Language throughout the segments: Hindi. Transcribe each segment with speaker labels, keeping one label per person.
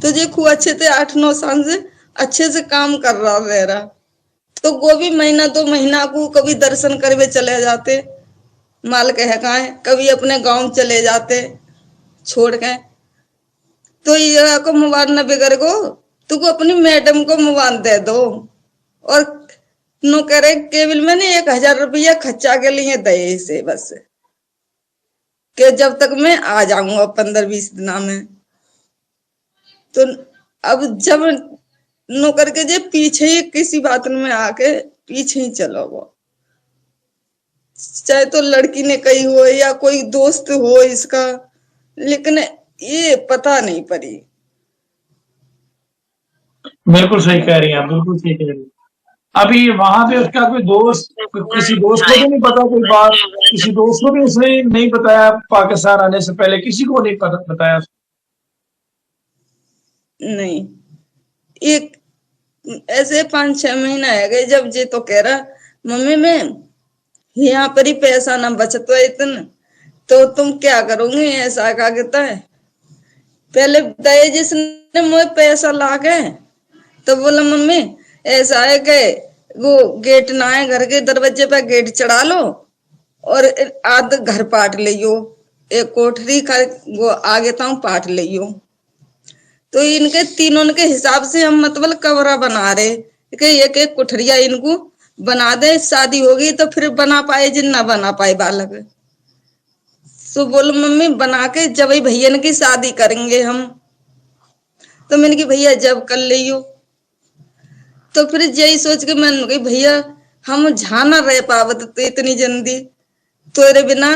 Speaker 1: तो ये खूब अच्छे से 8-9 साल से अच्छे से काम कर रहा रह रहा। तो वो भी महीना 2 महीना को कभी दर्शन करवे चले जाते, माल कह का है, कभी अपने गांव चले जाते छोड़ के। तो ये को मोबाइल न बिगड़ गो तो को अपनी मैडम को मोबाइल दे दो, और नो करे केवल मैंने 1,000 रुपया खर्चा के लिए दे से बस, कि जब तक मैं आ जाऊंगा 15-20 दिना में। तो अब जब नो करके जे पीछे ही किसी बात में आके पीछे ही चलो वो, चाहे तो लड़की ने कही हो या कोई दोस्त हो इसका, लेकिन ये पता नहीं पड़ी।
Speaker 2: बिल्कुल सही कह रही हैं आप, बिल्कुल सही कह रही हैं। अभी वहां पे उसका कोई दोस्त, किसी दोस्त को भी नहीं पता कोई बात, किसी दोस्त को भी उसने नहीं बताया पाकिस्तान आने से पहले, किसी को नहीं पता बताया।
Speaker 1: नहीं, एक ऐसे 5-6 महीना है गए जब जे तो कह रहा मम्मी मैं यहाँ पर ही पैसा ना बचत है इतना, तो तुम क्या करोगे, ऐसा क्या कहता है। पहले दे जिसने मुझे पैसा ला के, तो बोला मम्मी ऐसा है कि वो गेट ना है, घर के दरवाजे पे गेट चढ़ा लो और आध घर पाट लियो, एक कोठरी का वो आगे ताऊ पाट लियो। तो इनके तीनों के हिसाब से हम मतलब कमरा बना रहे कि एक एक कोठरिया इनको बना दे, शादी होगी तो फिर बना पाए जिन ना बना पाए बालक। तो बोलो मम्मी बना के जब भैया की शादी करेंगे हम। तो मैंने की भैया जब कर लियो। तो फिर यही सोच के मैंने कही भैया हम झाना रह पावत तो इतनी जल्दी तेरे बिना,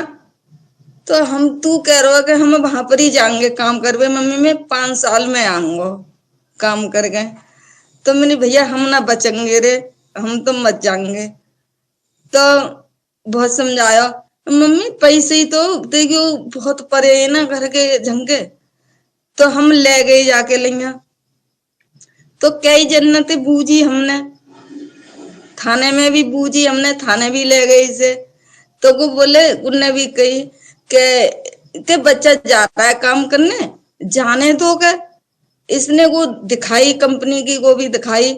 Speaker 1: तो हम तू कह रहा कि हम वहां पर ही जाएंगे काम करवे मम्मी, मैं 5 साल में आऊंगा काम कर गए। तो मैंने भैया हम ना बचेंगे रे, हम तो मत जाएंगे। तो बहुत समझाया, मम्मी पैसे ही तो देखियो बहुत परे है ना घर के झंगे, तो हम ले गए जाके लिया। तो कई जन्नत बूझी हमने, थाने में भी बूझी हमने, थाने भी ले गई से। तो वो बोले उनने भी कही के बच्चा जा रहा है काम करने, जाने दो के। इसने वो दिखाई कंपनी की, वो भी दिखाई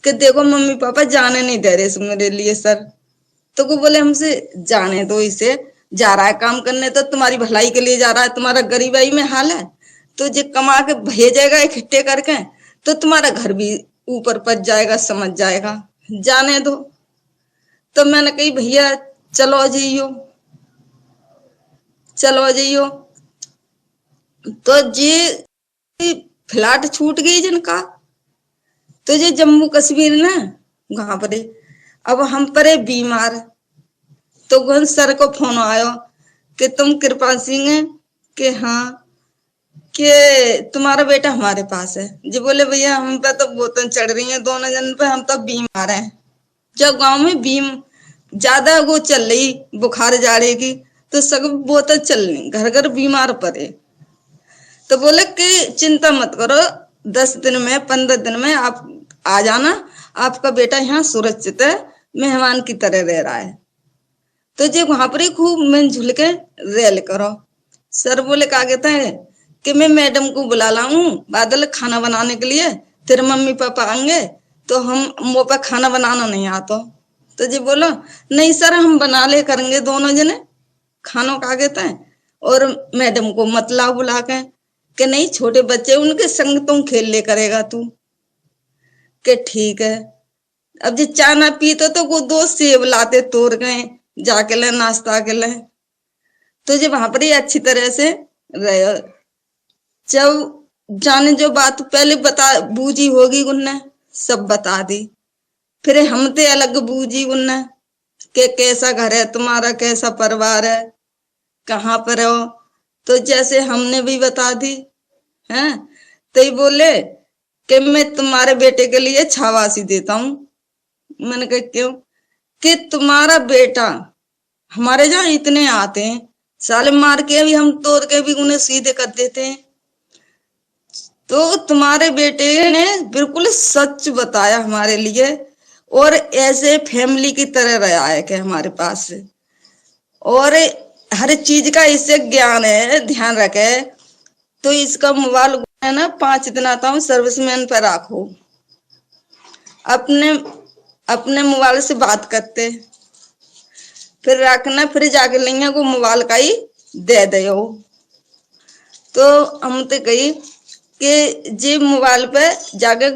Speaker 1: कि देखो मम्मी पापा जाने नहीं दे रहे मेरे लिए सर। तो वो बोले हमसे जाने दो इसे, जा रहा है काम करने तो तुम्हारी भलाई के लिए जा रहा है, तुम्हारा गरीबाई में हाल है तो जे कमा के भेजेगा इकट्ठे करके तो तुम्हारा घर भी ऊपर पच जाएगा, समझ जाएगा, जाने दो। तो मैंने कही भैया चलो जाइयो, चलो जाइयो। तो जी फ्लैट छूट गई जिनका, तो ये जम्मू कश्मीर ना वहां पर। अब हम परे बीमार, तो गन सर को फोन आयो कि तुम कृपा सिंह है, कि हाँ, कि तुम्हारा बेटा हमारे पास है जी। बोले भैया हम पे तो बोतल चढ़ रही है दोनों जन पे, हम तो बीमार हैं। जब गांव में बीम ज्यादा वो चल रही बुखार जाड़े की, तो सब बोतल चल रही, घर घर बीमार पड़े। तो बोले कि चिंता मत करो, 10 दिन में 15 दिन में आप आ जाना, आपका बेटा यहाँ सुरक्षित है, मेहमान की तरह रह रहा है। तो जो वहां पर ही खूब मिलजुल के रेल करो। सर बोले क्या कहता है कि मैं मैडम को बुला लाऊं बादल खाना बनाने के लिए, तेरे मम्मी पापा आएंगे तो हम मुंह पर खाना बनाना नहीं आता। तो जी बोलो नहीं सर हम बना ले करेंगे दोनों जने खानों का कहता है, और मैडम को मत ला बुला के, कि नहीं छोटे बच्चे उनके संग तुम खेल ले करेगा तू, के ठीक है। अब जो चाय ना पीते तो वो दोस्त सेब लाते तोड़ गए जाके ले नाश्ता के ले। तो जब वहां पर ही अच्छी तरह से रहे, जब जाने जो बात पहले बता बूझी होगी उनने सब बता दी, फिर हम ते अलग बूझी उनने के कैसा घर है तुम्हारा, कैसा परिवार है, कहाँ पर हो। तो जैसे हमने भी बता दी है, तो ही बोले कि मैं तुम्हारे बेटे के लिए छावासी देता हूँ। मैंने कहा क्यों, कि तुम्हारा बेटा हमारे जहाँ इतने आते हैं, साले मार के भी हम तोड़ के भी उन्हें सीधे कर देते हैं। तो तुम्हारे बेटे ने बिल्कुल सच बताया हमारे लिए, और ऐसे फैमिली की तरह रहा है कि हमारे पास, और हर चीज का इससे ज्ञान है, ध्यान रखे। तो इसका मोबाइल मैं ना 5 दिन आता हूँ सर्विसमैन पे राखो, अपने अपने मोबाइल से बात करते, फिर रखना, फिर जाके लेंगे को मोबाइल का ही दे दो। तो हम तो कही कि जे मोबाइल पे जाके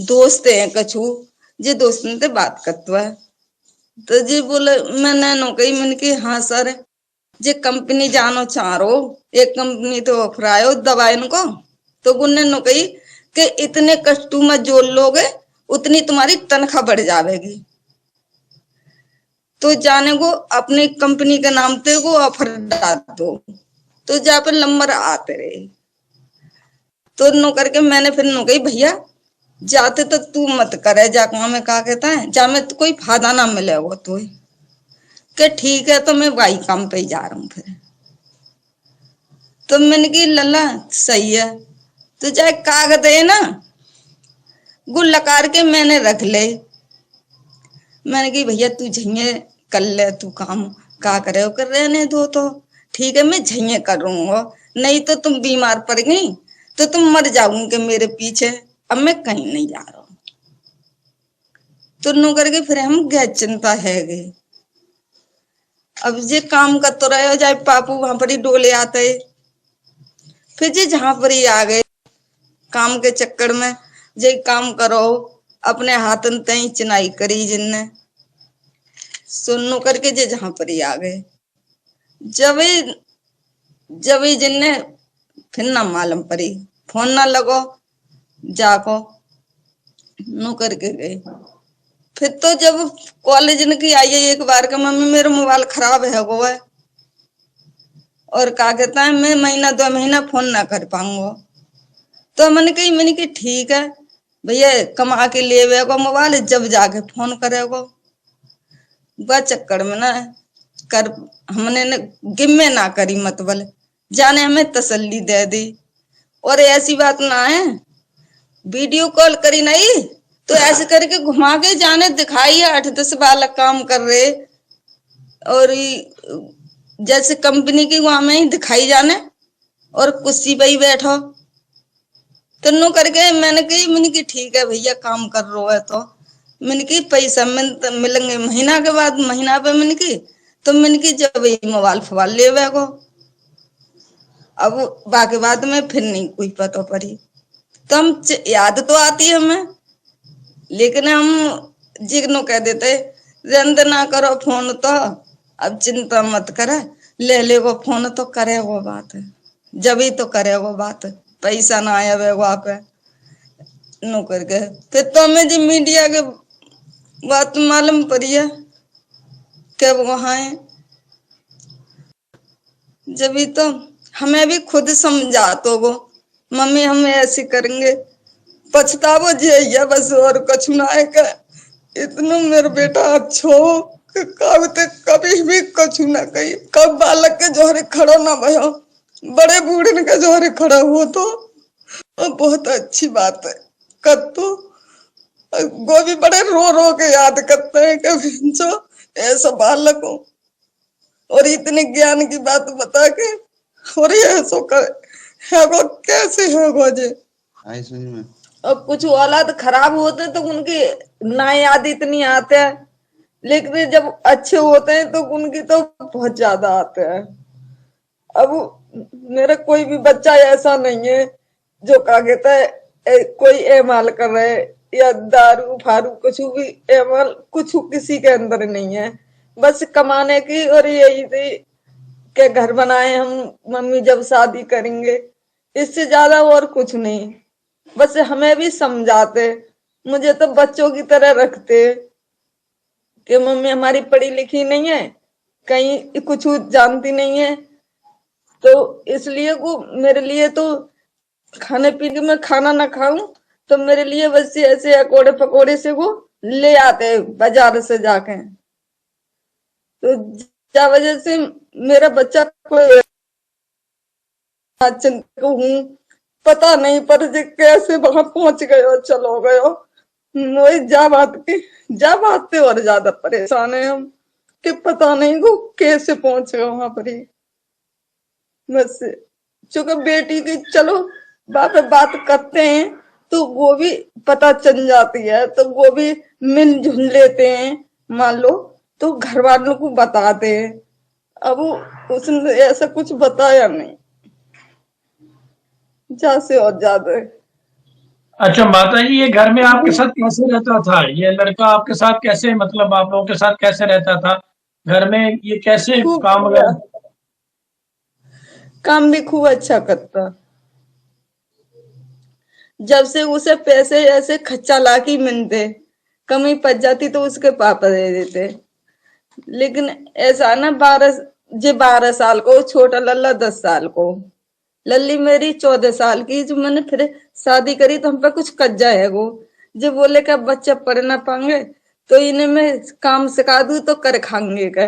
Speaker 1: दोस्त है कछु, जे दोस्त ने बात करता है। तो जी बोले, मैंने नो कही, मैंने की हाँ सर, जे कंपनी जानो चाह रो, एक कंपनी तो ऑफर आयो दवाई को, तो उन्होंने नो कही कि इतने कस्टमर जोड़ लोगे उतनी तुम्हारी तनख्वाह बढ़ जाएगी। तो जाने को अपनी कंपनी के नाम पे वो ऑफर डाल दो, तो जहाँ पर नंबर आते रहे। तो नो करके मैंने फिर नो कही, भैया जाते तो तू मत करे, जा में कहा कहता है, जा में तो कोई फायदा ना मिले वो तो के ठीक है, तो मैं वही काम पे ही जा रहा हूँ। फिर तो मैंने की लल्ला सही है, तो चाहे कागज है ना गुल लकार के मैंने रख ले। मैंने की भैया तू झइये कर ले, तू काम का करे हो कर रहने दो, तो ठीक है मैं झइये करूंगा, नहीं तो तुम बीमार पड़ गई तो तुम मर जाओगे मेरे पीछे, अब मैं कहीं नहीं जा रहा हूँ। तो नो करके फिर हम गए, चिंता है गए। अब जे काम कर तो रहे हो, जाए पापू वहां पर ही डोले आते, फिर जे जहां पर ही आ गए काम के चक्कर में, जे काम करो अपने हाथन तई चिनाई करी जिनने सुनो करके, जे जहां पर ही आ गए। जब जब जिनने फिर ना मालूम पड़ी, फोन ना लगो जाको, नो करके गए। फिर तो जब कॉलेज की आई है एक बार का, मम्मी मेरा मोबाइल खराब है वो है, और क्या कहता है मैं महीना 2 महीना फोन ना कर पाऊंगा। तो मैंने कही ठीक है भैया, कमा के लिए मोबाइल, जब जाके फोन करेगो। वह चक्कर में ना कर हमने न गिम्मे ना करी, मतबल जाने हमें तसल्ली दे दी। और ऐसी बात ना है, वीडियो कॉल करी नहीं तो ऐसे करके घुमा के जाने दिखाई 8-10 बालक काम कर रहे, और जैसे कंपनी की वहां में ही दिखाई जाने, और कुर्सी पे ही बैठो। तो नो करके मैंने की ठीक है भैया काम कर रो है, तो मैंने की पैसा मिलेंगे महीना के बाद, महीना पे मैंने की, तो मैंने की जब मोबाइल फोबाइल ले को, अब बाकी बात में फिर नहीं कोई पता पड़ी। तो हम याद तो आती है हमें, लेकिन हम जिग्नो कह देते रंद ना करो फोन, तो अब चिंता मत करे, ले ले वो फोन तो करे वो बात, जब ही तो करे वो बात, पैसा ना आया वे वहां पे नो करके। फिर तो हमें जी मीडिया के बात मालूम पड़ी है कि वहां है, जब ही तो हमें भी खुद समझा तो वो मम्मी हम ऐसे करेंगे, पछतावो जे बस, और कुछ ना है का। इतना मेरा बेटा अच्छो कब तक कभी भी कुछ ना कही, कब बालक के जोहरे खड़ा ना भयो, बड़े बूढ़े के जोहरे खड़ा हो तो बहुत अच्छी बात है। कब तो वो भी बड़े रो रो के याद करते हैं कि जो ऐसा बालक हो और इतने ज्ञान की बात बता के, और ये ऐसा करे है वो, कैसे है वो जे। और कुछ औलाद खराब होते तो उनकी ना याद इतनी आते हैं, लेकिन जब अच्छे होते हैं तो उनकी तो बहुत ज्यादा आते हैं। अब मेरा कोई भी बच्चा ऐसा नहीं है जो क्या कहता है कोई एमाल कर रहे, या दारू फारू कुछ भी एमाल कुछ किसी के अंदर नहीं है, बस कमाने की। और यही थी कि घर बनाए हम, मम्मी जब शादी करेंगे, इससे ज्यादा और कुछ नहीं। बस हमें भी समझाते, मुझे तो बच्चों की तरह रखते कि मम्मी हमारी पढ़ी लिखी नहीं है, कहीं कुछ जानती नहीं है, तो इसलिए को मेरे लिए तो खाने पीने में खाना ना खाऊं तो मेरे लिए बस ऐसे अकोड़े पकोड़े से वो ले आते बाजार से जाके। तो जा वजह से मेरा बच्चा कोई चिंता हूँ, पता नहीं पर जे कैसे वहां पहुंच गयो, चलो गयो। वही जा बात पे और ज्यादा परेशान है हम कि पता नहीं वो कैसे पहुंच गए वहां पर ही। बस चूंकि बेटी की चलो बाप रे बात करते हैं तो वो भी पता चल जाती है, तो वो भी मिलजुल लेते हैं मान लो, तो घर वालों को बताते हैं। अब उसने ऐसा कुछ बताया नहीं, ज्यादा से और ज्यादा।
Speaker 2: अच्छा माता जी, ये घर में आपके साथ कैसे रहता था? ये लड़का आपके साथ कैसे, मतलब आप लोगों के साथ कैसे रहता था घर में? ये कैसे
Speaker 1: खूब
Speaker 2: काम
Speaker 1: बढ़िया,
Speaker 2: वगैरह?
Speaker 1: काम भी खूब अच्छा करता। जब से उसे पैसे ऐसे खच्चा ला के मिलते, कमी पड़ जाती तो उसके पापा दे देते। लेकिन ऐसा ना, 12 साल को, छोटा लल्ला 10 साल को, लल्ली मेरी 14 साल की। जो मैंने फिर शादी करी तो हम पे कुछ कज्जा है वो, जो बोले कि अब बच्चा पढ़ ना पाएंगे तो इन्हें मैं काम सिखा दूं तो कर खाएंगे क्या,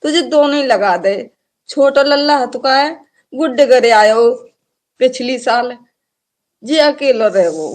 Speaker 1: तुझे दोनों ही लगा दे। छोटा लल्ला हथ का है, गुड्डे करे आयो पिछली साल, जी अकेला रहे वो।